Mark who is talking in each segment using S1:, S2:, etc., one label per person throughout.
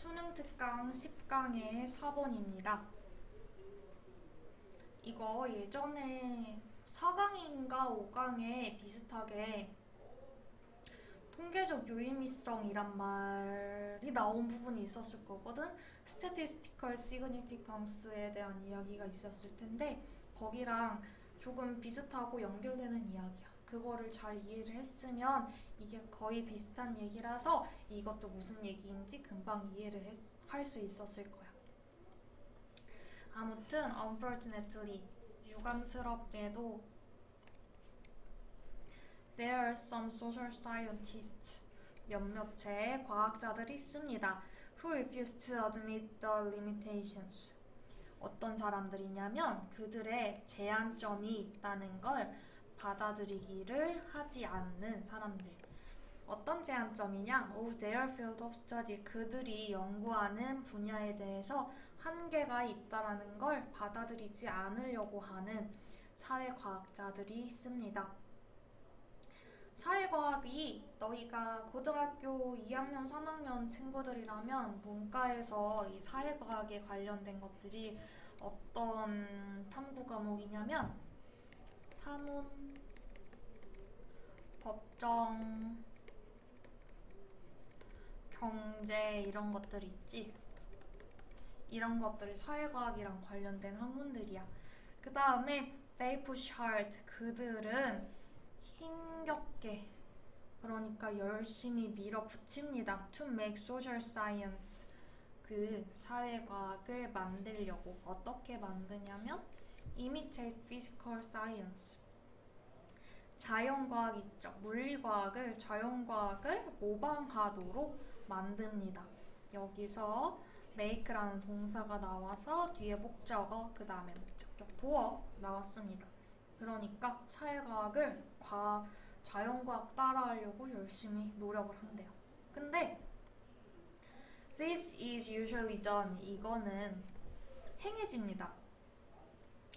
S1: 수능 특강 10강의 4번입니다. 이거 예전에 4강인가 5강에 비슷하게 통계적 유의미성이란 말이 나온 부분이 있었을 거거든. Statistical Significance에 대한 이야기가 있었을 텐데 거기랑 조금 비슷하고 연결되는 이야기야. 그거를 잘 이해를 했으면 이게 거의 비슷한 얘기라서 이것도 무슨 얘기인지 금방 이해를 할 수 있었을 거야. 아무튼 unfortunately 유감스럽게도 There are some social scientists 몇몇의 과학자들이 있습니다. Who refuse to admit the limitations. 어떤 사람들이냐면 그들의 제한점이 있다는 걸 받아들이기를 하지 않는 사람들. 어떤 제한점이냐? Of their field of study. 그들이 연구하는 분야에 대해서 한계가 있다라는 걸 받아들이지 않으려고 하는 사회과학자들이 있습니다. 사회과학이 너희가 고등학교 2학년, 3학년 친구들이라면 문과에서 이 사회과학에 관련된 것들이 어떤 탐구 과목이냐면 사문, 법정, 경제 이런 것들 있지. 이런 것들이 사회과학이랑 관련된 학문들이야. 그 다음에 they push hard. 그들은 힘겹게 그러니까 열심히 밀어붙입니다. To make social science. 그 사회과학을 만들려고 어떻게 만드냐면 imitate physical science. 자연과학 있죠. 물리과학을 자연과학을 모방하도록 만듭니다. 여기서 make라는 동사가 나와서 뒤에 목적어 그 다음에 목적격 보어 나왔습니다. 그러니까 사회과학을 자연과학 따라하려고 열심히 노력을 한대요. 근데 this is usually done. 이거는 행해집니다.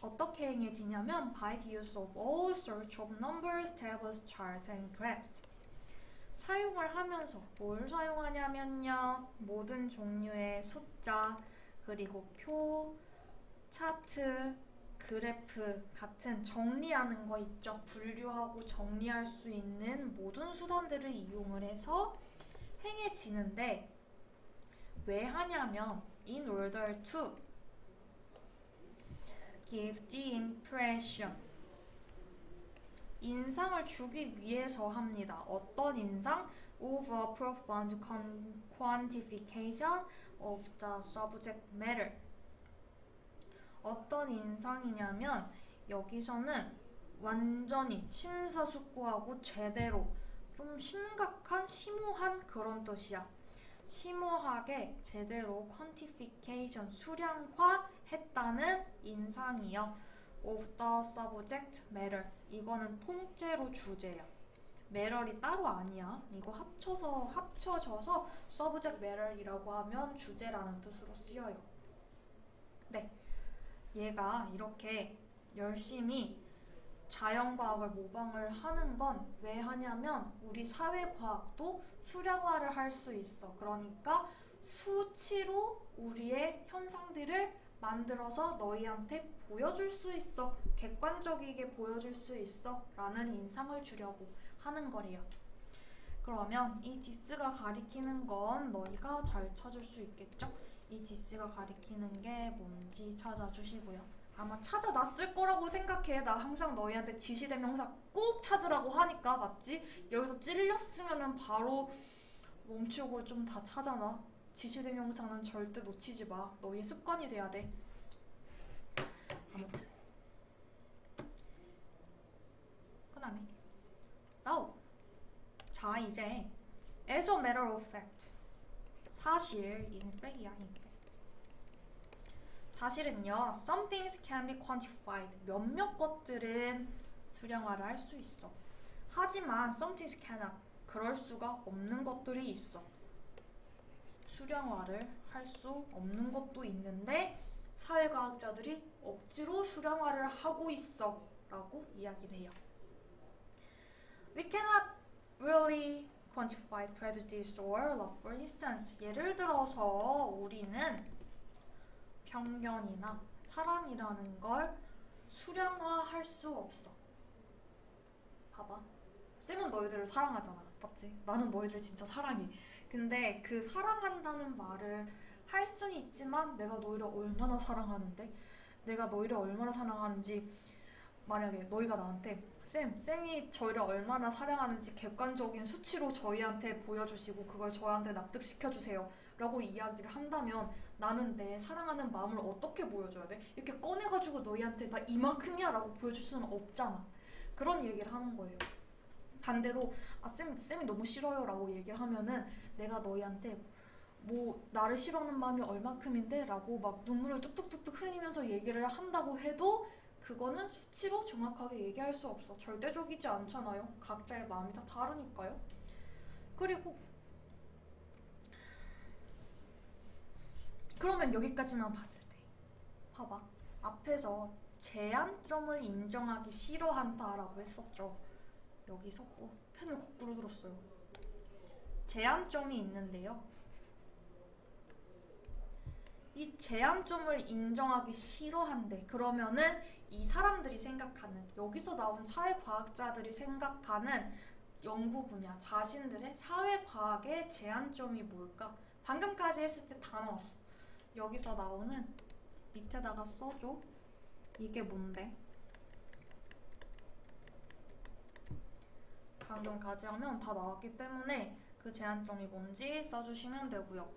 S1: 어떻게 행해지냐면 by the use of all sorts of numbers, tables, charts, and graphs. 사용을 하면서 뭘 사용하냐면요. 모든 종류의 숫자, 그리고 표, 차트, 그래프 같은 정리하는 거 있죠. 분류하고 정리할 수 있는 모든 수단들을 이용을 해서 행해지는데 왜 하냐면 in order to give the impression. 인상을 주기 위해서 합니다. 어떤 인상? Of a profound quantification of the subject matter. 어떤 인상이냐면 여기서는 완전히 심사숙고하고 제대로 좀 심각한, 심오한 그런 뜻이야. 심오하게 제대로 quantification, 수량화했다는 인상이요. of the subject matter. 이거는 통째로 주제야. matter이 따로 아니야. 이거 합쳐져서 subject matter이라고 하면 주제라는 뜻으로 쓰여요. 네. 얘가 이렇게 열심히 자연과학을 모방을 하는 건 왜 하냐면 우리 사회과학도 수량화를 할 수 있어. 그러니까 수치로 우리의 현상들을 만들어서 너희한테 보여줄 수 있어. 객관적이게 보여줄 수 있어. 라는 인상을 주려고 하는 거래요. 그러면 이 this가 가리키는 건 너희가 잘 찾을 수 있겠죠? 이 this가 가리키는 게 뭔지 찾아주시고요. 아마 찾아놨을 거라고 생각해. 나 항상 너희한테 지시대명사 꼭 찾으라고 하니까. 맞지? 여기서 찔렸으면 바로 멈추고 좀 다 찾아놔. 지시대명사는 절대 놓치지 마. 너희의 습관이 돼야 돼. 아무튼 그 다음에 now. 자 이제 as a matter of fact. 사실 in fact이야. in fact. 사실은요, some things can be quantified. 몇몇 것들은 수량화를 할 수 있어. 하지만 some things cannot. 그럴 수가 없는 것들이 있어. 수량화를 할 수 없는 것도 있는데 사회과학자들이 억지로 수량화를 하고 있어 라고 이야기를 해요. We cannot really quantified prejudice or love. For instance, 예를 들어서 우리는 편견이나 사랑이라는 걸 수량화할 수 없어. 봐봐. 쌤은 너희들을 사랑하잖아. 맞지? 나는 너희들 진짜 사랑해. 근데 그 사랑한다는 말을 할 수는 있지만 내가 너희를 얼마나 사랑하는데? 내가 너희를 얼마나 사랑하는지 만약에 너희가 나한테 쌤이 저희를 얼마나 사랑하는지 객관적인 수치로 저희한테 보여주시고 그걸 저희한테 납득시켜주세요 라고 이야기를 한다면 나는 내 사랑하는 마음을 어떻게 보여줘야 돼? 이렇게 꺼내가지고 너희한테 나 이만큼이야 라고 보여줄 수는 없잖아. 그런 얘기를 하는 거예요. 반대로 쌤이 너무 싫어요 라고 얘기를 하면은 내가 너희한테 뭐 나를 싫어하는 마음이 얼마큼인데 라고 막 눈물을 뚝뚝뚝뚝 흘리면서 얘기를 한다고 해도 그거는 수치로 정확하게 얘기할 수 없어. 절대적이지 않잖아요. 각자의 마음이 다 다르니까요. 그리고 그러면 여기까지만 봤을 때 봐봐. 앞에서 제한점을 인정하기 싫어한다라고 했었죠. 여기서 펜을 거꾸로 들었어요. 제한점이 있는데요. 이 제한점을 인정하기 싫어한대. 그러면은 이 사람들이 생각하는, 여기서 나온 사회과학자들이 생각하는 연구 분야, 자신들의 사회과학의 제한점이 뭘까? 방금까지 했을 때 다 나왔어. 여기서 나오는, 밑에다가 써줘. 이게 뭔데? 방금까지 하면 다 나왔기 때문에 그 제한점이 뭔지 써주시면 되고요.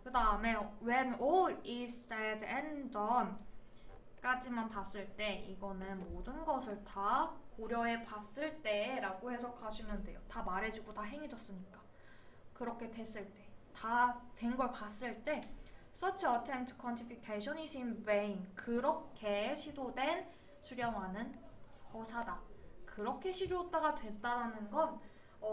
S1: 그 다음에 when all is said and done 까지만 봤을 때 이거는 모든 것을 다 고려해 봤을 때 라고 해석하시면 돼요. 다 말해주고 다 행해줬으니까. 그렇게 됐을 때, 다 된 걸 봤을 때 such attempt quantification is in vain. 그렇게 시도된 수령화는 허사다. 그렇게 시도했다가 됐다라는 건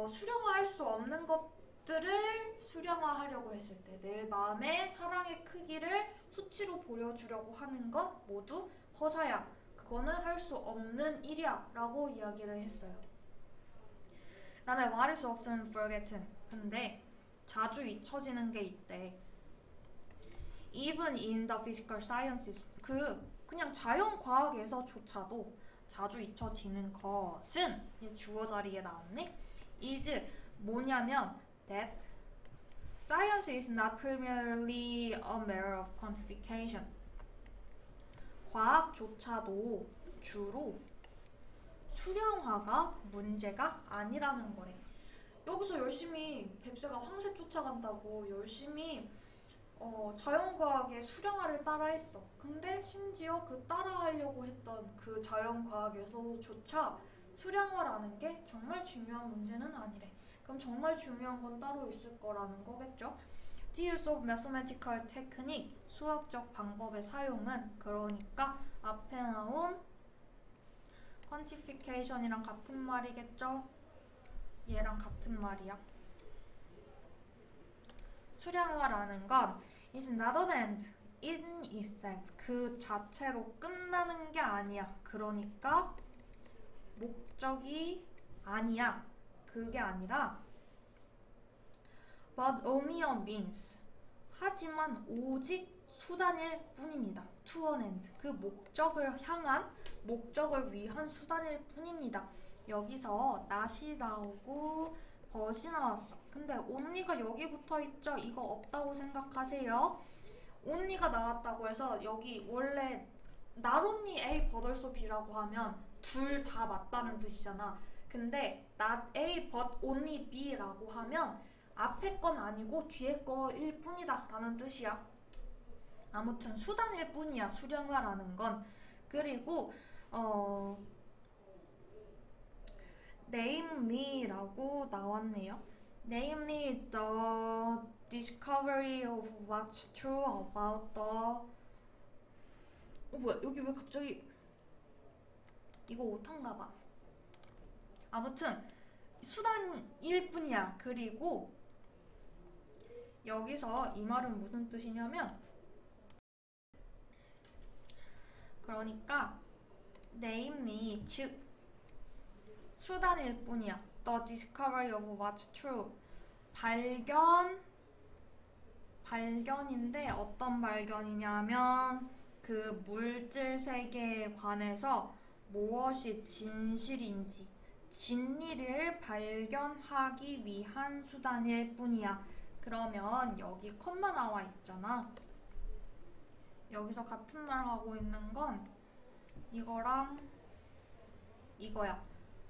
S1: 수령화할 수 없는 것들을 수령화하려고 했을 때 내 마음의 사랑의 크기를 수치로 보여주려고 하는 건 모두 허사야. 그거는 할 수 없는 일이야 라고 이야기를 했어요. 그다음에 what is often forgotten. 근데 자주 잊혀지는 게 있대. Even in the physical sciences. 그냥 자연과학에서조차도 자주 잊혀지는 것은 주어 자리에 나왔네. is 뭐냐면 that science is not primarily a matter of quantification. 과학조차도 주로 수량화가 문제가 아니라는 거래. 여기서 열심히 뱁새가 황새 쫓아간다고 열심히 자연과학의 수량화를 따라했어. 근데 심지어 그 따라하려고 했던 그 자연과학에서조차 수량화라는 게 정말 중요한 문제는 아니래. 그럼 정말 중요한 건 따로 있을 거라는 거겠죠? The use of mathematical technique, 수학적 방법의 사용은 그러니까 앞에 나온 quantification이랑 같은 말이겠죠? 얘랑 같은 말이야. 수량화라는 건 is not an end in itself. 그 자체로 끝나는 게 아니야. 그러니까 목적이 아니야. 그게 아니라 but only a means. 하지만 오직 수단일 뿐입니다. to an end. 그 목적을 향한, 목적을 위한 수단일 뿐입니다. 여기서 not이 나오고 but이 나왔어. 근데 only가 여기 붙어있죠? 이거 없다고 생각하세요. only가 나왔다고 해서 여기 원래 not only A but also B라고 하면 둘 다 맞다는 뜻이잖아. 근데 not A but only B라고 하면 앞에 건 아니고 뒤에 거일 뿐이다 라는 뜻이야. 아무튼 수단일 뿐이야, 수량화라는 건. 그리고 namely라고 나왔네요. Namely the discovery of what's true about the 뭐야 여기 왜 갑자기 이거 오타인가 봐. 아무튼 수단일 뿐이야. 그리고 여기서 이 말은 무슨 뜻이냐면 그러니까 namely 즉 수단일 뿐이야. The discovery of what's true. 발견인데 어떤 발견이냐면 그 물질 세계에 관해서 무엇이 진실인지 진리를 발견하기 위한 수단일 뿐이야. 그러면 여기 콤마 나와 있잖아. 여기서 같은 말 하고 있는 건 이거랑 이거야.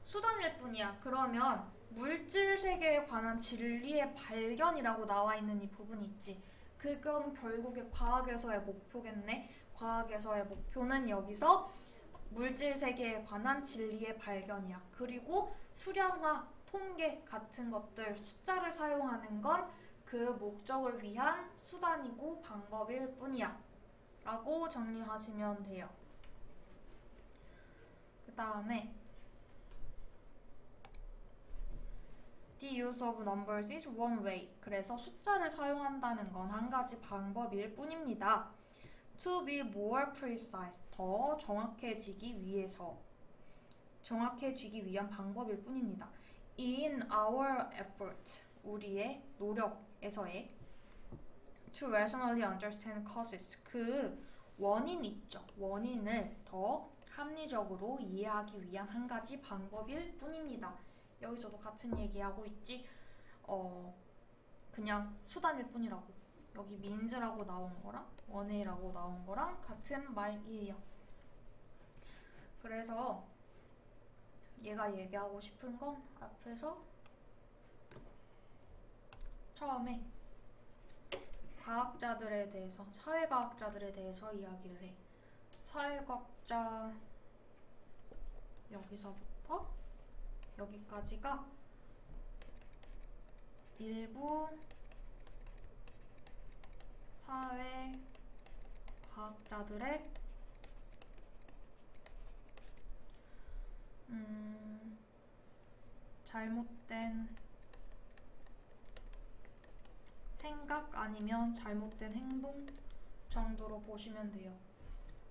S1: 수단일 뿐이야. 그러면 물질 세계에 관한 진리의 발견이라고 나와 있는 이 부분이 있지. 그건 결국에 과학에서의 목표겠네. 과학에서의 목표는 여기서 물질 세계에 관한 진리의 발견이야. 그리고 수량화, 통계 같은 것들, 숫자를 사용하는 건 그 목적을 위한 수단이고 방법일 뿐이야. 라고 정리하시면 돼요. 그 다음에 The use of numbers is one way. 그래서 숫자를 사용한다는 건 한 가지 방법일 뿐입니다. To be more precise. 더 정확해지기 위한 방법일 뿐입니다. In our effort. 우리의 노력에서의 to rationally understand causes. 그 원인 있죠. 원인을 더 합리적으로 이해하기 위한 한 가지 방법일 뿐입니다. 여기서도 같은 얘기하고 있지. 그냥 수단일 뿐이라고. 여기 means라고 나온 거랑 원웨이라고 나온 거랑 같은 말이에요. 그래서 얘가 얘기하고 싶은 건 앞에서 처음에 과학자들에 대해서, 사회과학자들에 대해서 이야기를 해. 사회과학자 여기서부터 여기까지가 일부 사회과학자들의 잘못된 생각 아니면 잘못된 행동 정도로 보시면 돼요.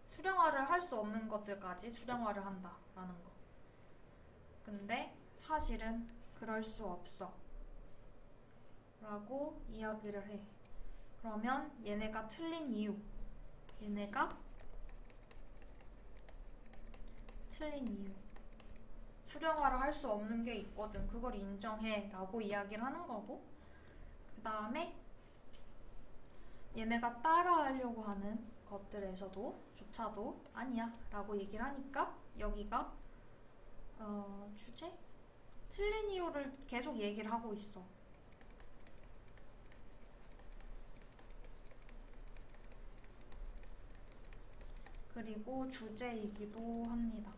S1: 수량화를 할 수 없는 것들까지 수량화를 한다라는 거. 근데 사실은 그럴 수 없어 라고 이야기를 해. 그러면 얘네가 틀린 이유, 수량화를 할 수 없는 게 있거든. 그걸 인정해 라고 이야기를 하는 거고, 그 다음에 얘네가 따라하려고 하는 것들에서조차도 아니야 라고 얘기를 하니까 여기가 주제? 틀린 이유를 계속 얘기를 하고 있어. 그리고 주제이기도 합니다.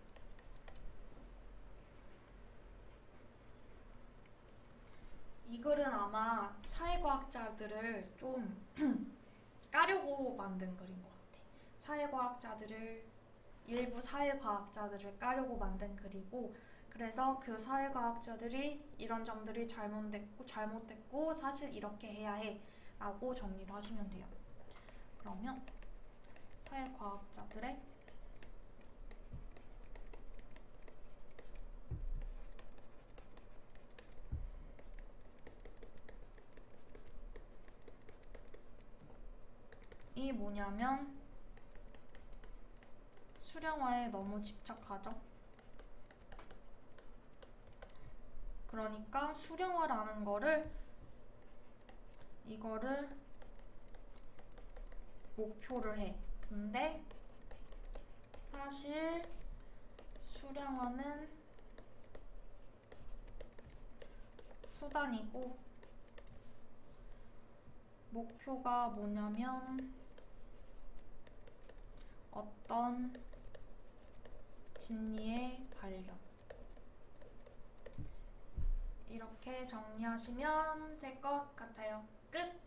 S1: 이 글은 아마 사회과학자들을 좀 까려고 만든 글인 것 같아. 일부 사회과학자들을 까려고 만든 글이고, 그래서 그 사회과학자들이 이런 점들이 잘못됐고 사실 이렇게 해야 해 라고 정리를 하시면 돼요. 그러면 사회과학자들의 이 뭐냐면 수량화에 너무 집착하죠. 그러니까 수량화라는 거를 이거를 목표를 해. 근데 사실 수량화는 수단이고 목표가 뭐냐면 어떤 진리의 발견. 이렇게 정리하시면 될 것 같아요. 끝!